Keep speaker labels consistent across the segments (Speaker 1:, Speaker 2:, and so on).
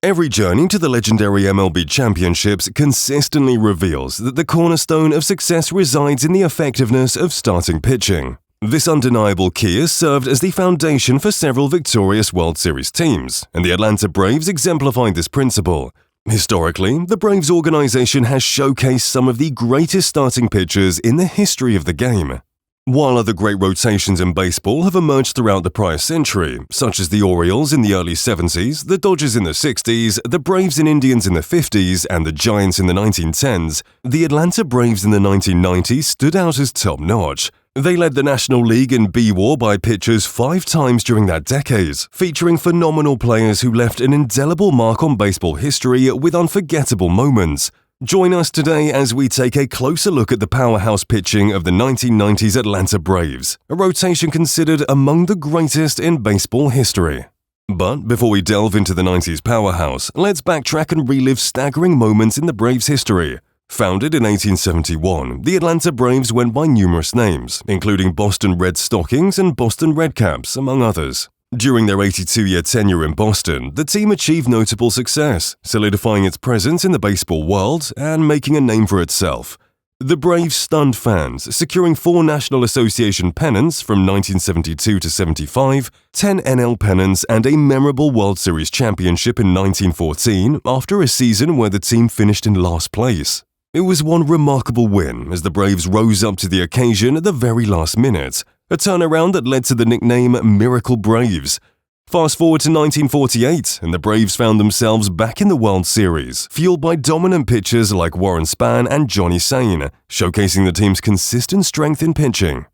Speaker 1: Every journey to the legendary MLB championships consistently reveals that the cornerstone of success resides in the effectiveness of starting pitching. This undeniable key has served as the foundation for several victorious World Series teams, and the Atlanta Braves exemplified this principle. Historically, the Braves organization has showcased some of the greatest starting pitchers in the history of the game. While other great rotations in baseball have emerged throughout the prior century, such as the Orioles in the early 70s, the Dodgers in the 60s, the Braves and Indians in the 50s, and the Giants in the 1910s, the Atlanta Braves in the 1990s stood out as top-notch. They led the National League in B-WAR by pitchers 5 times during that decade, featuring phenomenal players who left an indelible mark on baseball history with unforgettable moments. Join us today as we take a closer look at the powerhouse pitching of the 1990s Atlanta Braves, a rotation considered among the greatest in baseball history. But before we delve into the 90s powerhouse, let's backtrack and relive staggering moments in the Braves' history. Founded in 1871, the Atlanta Braves went by numerous names, including Boston Red Stockings and Boston Redcaps, among others. During their 82-year tenure in Boston, the team achieved notable success, solidifying its presence in the baseball world and making a name for itself. The Braves stunned fans, securing 4 National Association pennants from 1972 to 75, 10 NL pennants, and a memorable World Series championship in 1914 after a season where the team finished in last place. It was one remarkable win as the Braves rose up to the occasion at the very last minute, a turnaround that led to the nickname Miracle Braves. Fast forward to 1948, and the Braves found themselves back in the World Series, fueled by dominant pitchers like Warren Spahn and Johnny Sain, showcasing the team's consistent strength in pitching.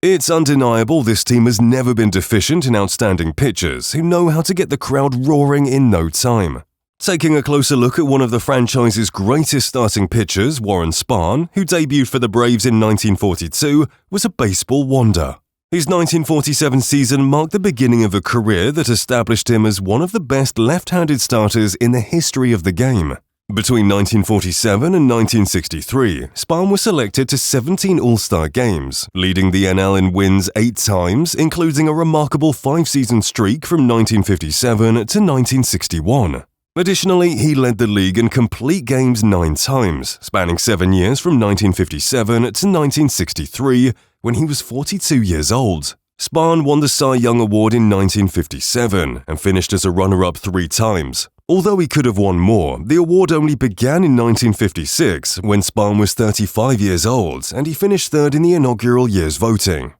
Speaker 1: It's undeniable this team has never been deficient in outstanding pitchers who know how to get the crowd roaring in no time. Taking a closer look at one of the franchise's greatest starting pitchers, Warren Spahn, who debuted for the Braves in 1942, was a baseball wonder. His 1947 season marked the beginning of a career that established him as one of the best left-handed starters in the history of the game. Between 1947 and 1963, Spahn was selected to 17 All-Star games, leading the NL in wins 8 times, including a remarkable 5-season streak from 1957 to 1961. Additionally, he led the league in complete games 9 times, spanning 7 years from 1957 to 1963, when he was 42 years old. Spahn won the Cy Young Award in 1957 and finished as a runner-up 3 times. Although he could have won more, the award only began in 1956 when Spahn was 35 years old and he finished 3rd in the inaugural year's voting.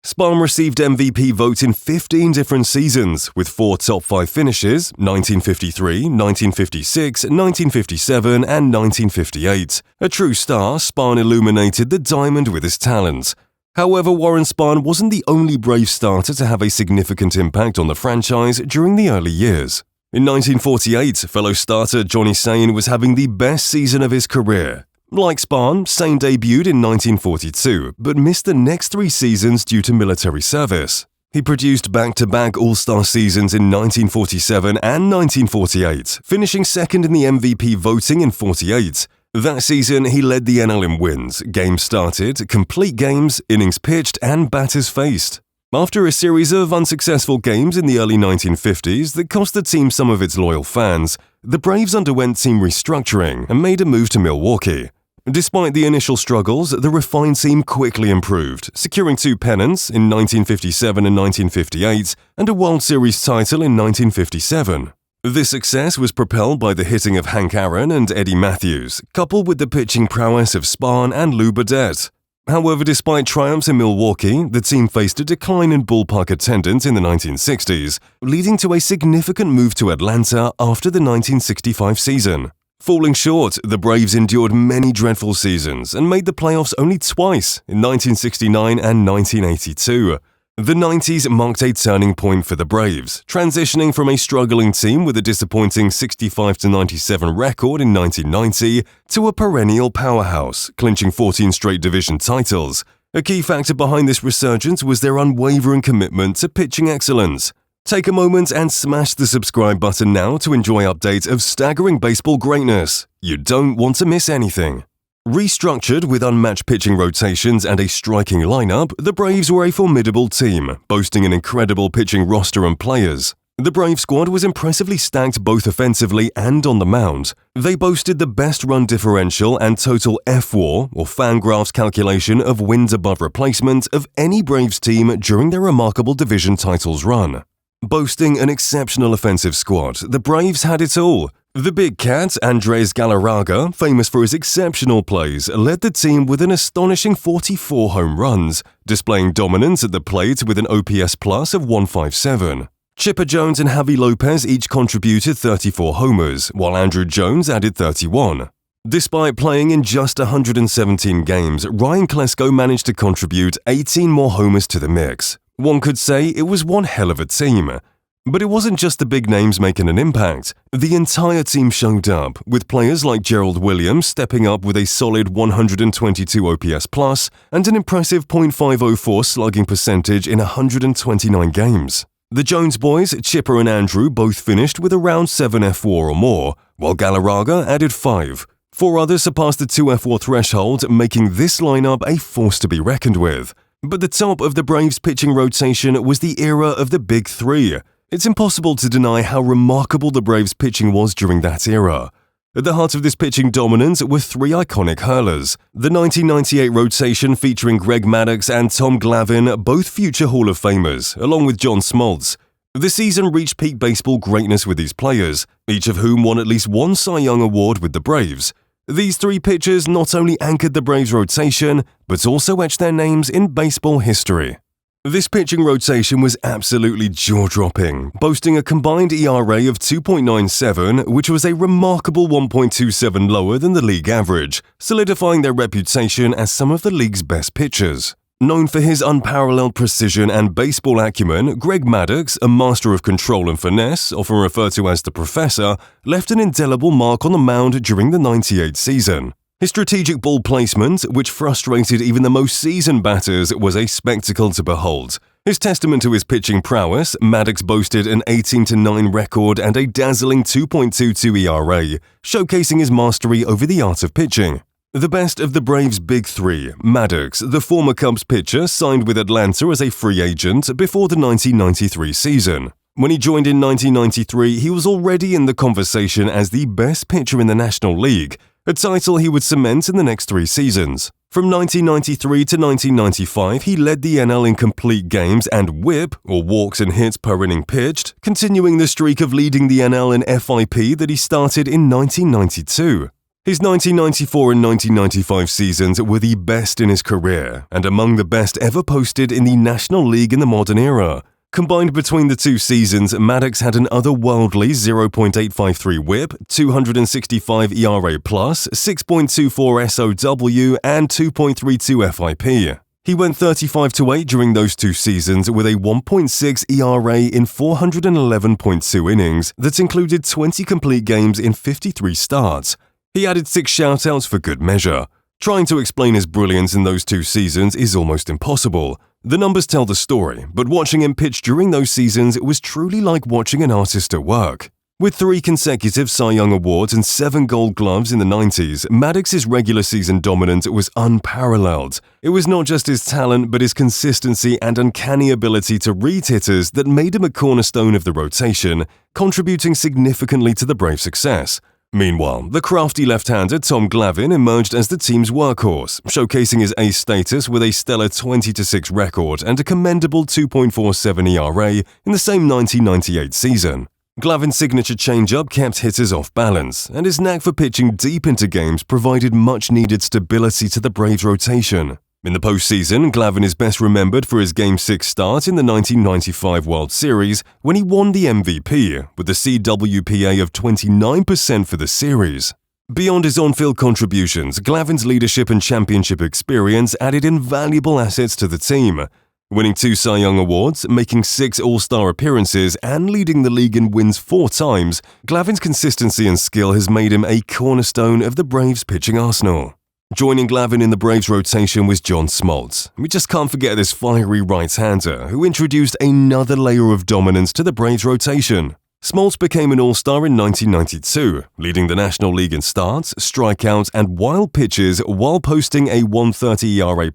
Speaker 1: Spahn received MVP votes in 15 different seasons, with 4 top 5 finishes, 1953, 1956, 1957, and 1958. A true star, Spahn illuminated the diamond with his talent. However, Warren Spahn wasn't the only Brave starter to have a significant impact on the franchise during the early years. In 1948, fellow starter Johnny Sain was having the best season of his career. Like Spahn, Sain debuted in 1942, but missed the next 3 seasons due to military service. He produced back-to-back All-Star seasons in 1947 and 1948, finishing 2nd in the MVP voting in 48. That season, he led the NL in wins, games started, complete games, innings pitched, and batters faced. After a series of unsuccessful games in the early 1950s that cost the team some of its loyal fans, the Braves underwent team restructuring and made a move to Milwaukee. Despite the initial struggles, the refined team quickly improved, securing 2 pennants in 1957 and 1958 and a World Series title in 1957. This success was propelled by the hitting of Hank Aaron and Eddie Matthews, coupled with the pitching prowess of Spahn and Lou Burdette. However, despite triumphs in Milwaukee, the team faced a decline in ballpark attendance in the 1960s, leading to a significant move to Atlanta after the 1965 season. Falling short, the Braves endured many dreadful seasons and made the playoffs only twice, in 1969 and 1982. The 90s marked a turning point for the Braves, transitioning from a struggling team with a disappointing 65-97 record in 1990 to a perennial powerhouse, clinching 14 straight division titles. A key factor behind this resurgence was their unwavering commitment to pitching excellence. Take a moment and smash the subscribe button now to enjoy updates of staggering baseball greatness. You don't want to miss anything. Restructured with unmatched pitching rotations and a striking lineup, the Braves were a formidable team, boasting an incredible pitching roster and players. The Brave squad was impressively stacked both offensively and on the mound. They boasted the best run differential and total FWAR, or Fangraphs calculation of wins above replacement, of any Braves team during their remarkable division titles run. Boasting an exceptional offensive squad, the Braves had it all. The Big Cat, Andres Galarraga, famous for his exceptional plays, led the team with an astonishing 44 home runs, displaying dominance at the plate with an OPS plus of 157. Chipper Jones and Javi Lopez each contributed 34 homers, while Andrew Jones added 31. Despite playing in just 117 games, Ryan Klesko managed to contribute 18 more homers to the mix. One could say it was one hell of a team. But it wasn't just the big names making an impact. The entire team showed up, with players like Gerald Williams stepping up with a solid 122 OPS plus and an impressive .504 slugging percentage in 129 games. The Jones boys, Chipper and Andrew, both finished with around 7 F4 or more, while Galarraga added 5. 4 others surpassed the 2 F4 threshold, making this lineup a force to be reckoned with. But the top of the Braves' pitching rotation was the era of the Big Three. It's impossible to deny how remarkable the Braves' pitching was during that era. At the heart of this pitching dominance were 3 iconic hurlers. The 1998 rotation featuring Greg Maddux and Tom Glavine, both future Hall of Famers, along with John Smoltz. The season reached peak baseball greatness with these players, each of whom won at least one Cy Young Award with the Braves. These 3 pitchers not only anchored the Braves' rotation, but also etched their names in baseball history. This pitching rotation was absolutely jaw-dropping, boasting a combined ERA of 2.97, which was a remarkable 1.27 lower than the league average, solidifying their reputation as some of the league's best pitchers. Known for his unparalleled precision and baseball acumen, Greg Maddux, a master of control and finesse, often referred to as the Professor, left an indelible mark on the mound during the '98 season. His strategic ball placement, which frustrated even the most seasoned batters, was a spectacle to behold. His testament to his pitching prowess, Maddux boasted an 18-9 record and a dazzling 2.22 ERA, showcasing his mastery over the art of pitching. The best of the Braves' Big Three, Maddux, the former Cubs pitcher, signed with Atlanta as a free agent before the 1993 season. When he joined in 1993, he was already in the conversation as the best pitcher in the National League, a title he would cement in the next 3 seasons. From 1993 to 1995, he led the NL in complete games and WHIP, or walks and hits per inning pitched, continuing the streak of leading the NL in FIP that he started in 1992. His 1994 and 1995 seasons were the best in his career, and among the best ever posted in the National League in the modern era. Combined between the 2 seasons, Maddux had an otherworldly 0.853 WHIP, 265 ERA+, 6.24 SOW, and 2.32 FIP. He went 35-8 during those 2 seasons with a 1.6 ERA in 411.2 innings that included 20 complete games in 53 starts. He added 6 shoutouts for good measure. Trying to explain his brilliance in those 2 seasons is almost impossible. The numbers tell the story, but watching him pitch during those seasons was truly like watching an artist at work. With 3 consecutive Cy Young Awards and 7 Gold Gloves in the 90s, Maddux's regular season dominance was unparalleled. It was not just his talent, but his consistency and uncanny ability to read hitters that made him a cornerstone of the rotation, contributing significantly to the Braves' success. Meanwhile, the crafty left-hander Tom Glavine emerged as the team's workhorse, showcasing his ace status with a stellar 20-6 record and a commendable 2.47 ERA in the same 1998 season. Glavine's signature changeup kept hitters off balance, and his knack for pitching deep into games provided much-needed stability to the Braves' rotation. In the postseason, Glavine is best remembered for his Game 6 start in the 1995 World Series when he won the MVP with a CWPA of 29% for the series. Beyond his on-field contributions, Glavine's leadership and championship experience added invaluable assets to the team. Winning 2 Cy Young Awards, making 6 All-Star appearances, and leading the league in wins 4 times, Glavine's consistency and skill has made him a cornerstone of the Braves' pitching arsenal. Joining Glavine in the Braves' rotation was John Smoltz. We just can't forget this fiery right-hander who introduced another layer of dominance to the Braves' rotation. Smoltz became an All-Star in 1992, leading the National League in starts, strikeouts, and wild pitches while posting a 1.30 ERA+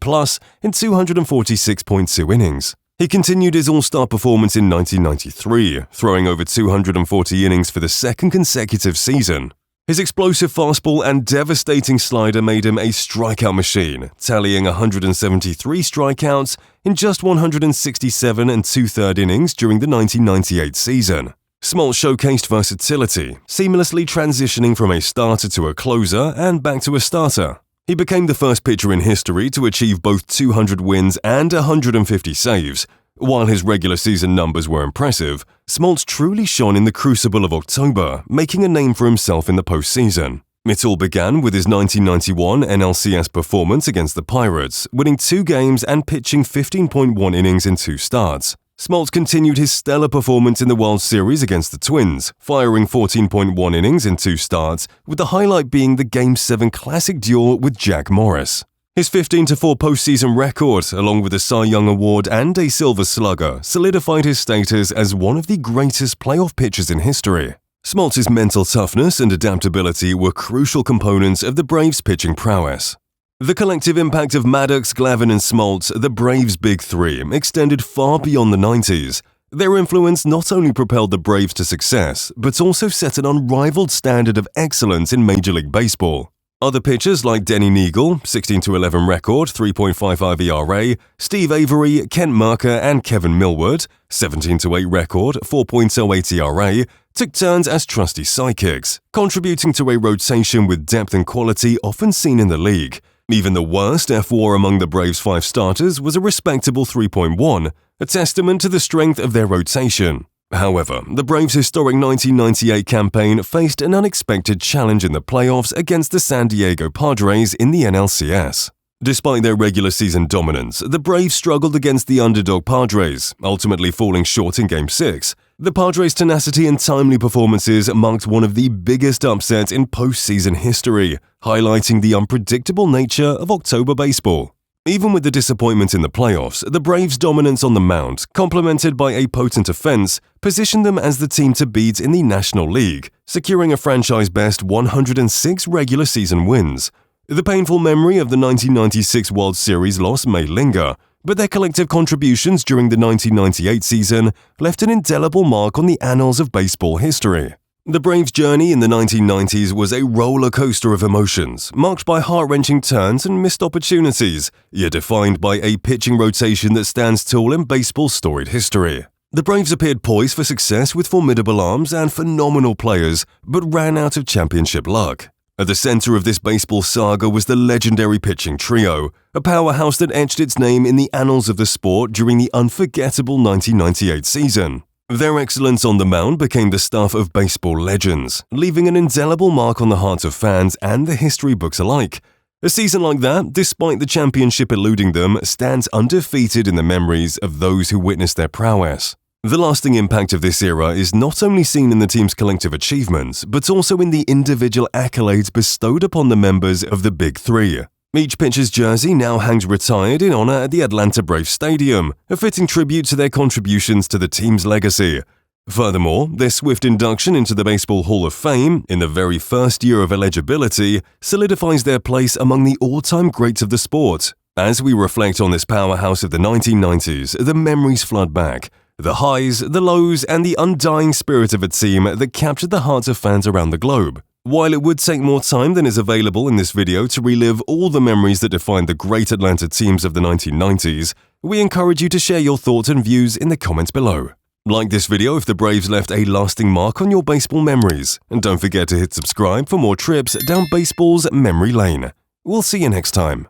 Speaker 1: in 246.2 innings. He continued his all-star performance in 1993, throwing over 240 innings for the second consecutive season. His explosive fastball and devastating slider made him a strikeout machine, tallying 173 strikeouts in just 167 and two-thirds innings during the 1998 season. Smoltz showcased versatility, seamlessly transitioning from a starter to a closer and back to a starter. He became the first pitcher in history to achieve both 200 wins and 150 saves. While his regular season numbers were impressive, Smoltz truly shone in the crucible of October, making a name for himself in the postseason. It all began with his 1991 NLCS performance against the Pirates, winning 2 games and pitching 15.1 innings in 2 starts. Smoltz continued his stellar performance in the World Series against the Twins, firing 14.1 innings in 2 starts, with the highlight being the Game 7 classic duel with Jack Morris. His 15-4 postseason record, along with a Cy Young Award and a Silver Slugger, solidified his status as one of the greatest playoff pitchers in history. Smoltz's mental toughness and adaptability were crucial components of the Braves' pitching prowess. The collective impact of Maddox, Glavine, and Smoltz, the Braves' Big Three, extended far beyond the 90s. Their influence not only propelled the Braves to success, but also set an unrivaled standard of excellence in Major League Baseball. Other pitchers like Denny Neagle, 16-11 record, 3.55 ERA, Steve Avery, Kent Mercker, and Kevin Millward, 17-8 record, 4.08 ERA, took turns as trusty sidekicks, contributing to a rotation with depth and quality often seen in the league. Even the worst F-WAR among the Braves' 5 starters was a respectable 3.1, a testament to the strength of their rotation. However, the Braves' historic 1998 campaign faced an unexpected challenge in the playoffs against the San Diego Padres in the NLCS. Despite their regular season dominance, the Braves struggled against the underdog Padres, ultimately falling short in Game 6. The Padres' tenacity and timely performances marked one of the biggest upsets in postseason history, highlighting the unpredictable nature of October baseball. Even with the disappointment in the playoffs, the Braves' dominance on the mound, complemented by a potent offense, positioned them as the team to beat in the National League, securing a franchise-best 106 regular season wins. The painful memory of the 1996 World Series loss may linger, but their collective contributions during the 1998 season left an indelible mark on the annals of baseball history. The Braves' journey in the 1990s was a roller coaster of emotions, marked by heart-wrenching turns and missed opportunities, yet defined by a pitching rotation that stands tall in baseball's storied history. The Braves appeared poised for success with formidable arms and phenomenal players, but ran out of championship luck. At the center of this baseball saga was the legendary pitching trio, a powerhouse that etched its name in the annals of the sport during the unforgettable 1998 season. Their excellence on the mound became the stuff of baseball legends, leaving an indelible mark on the hearts of fans and the history books alike. A season like that, despite the championship eluding them, stands undefeated in the memories of those who witnessed their prowess. The lasting impact of this era is not only seen in the team's collective achievements, but also in the individual accolades bestowed upon the members of the Big Three. Each pitcher's jersey now hangs retired in honor at the Atlanta Braves Stadium, a fitting tribute to their contributions to the team's legacy. Furthermore, their swift induction into the Baseball Hall of Fame, in the very first year of eligibility, solidifies their place among the all-time greats of the sport. As we reflect on this powerhouse of the 1990s, the memories flood back. The highs, the lows, and the undying spirit of a team that captured the hearts of fans around the globe. While it would take more time than is available in this video to relive all the memories that defined the great Atlanta teams of the 1990s, we encourage you to share your thoughts and views in the comments below. Like this video if the Braves left a lasting mark on your baseball memories, and don't forget to hit subscribe for more trips down baseball's memory lane. We'll see you next time.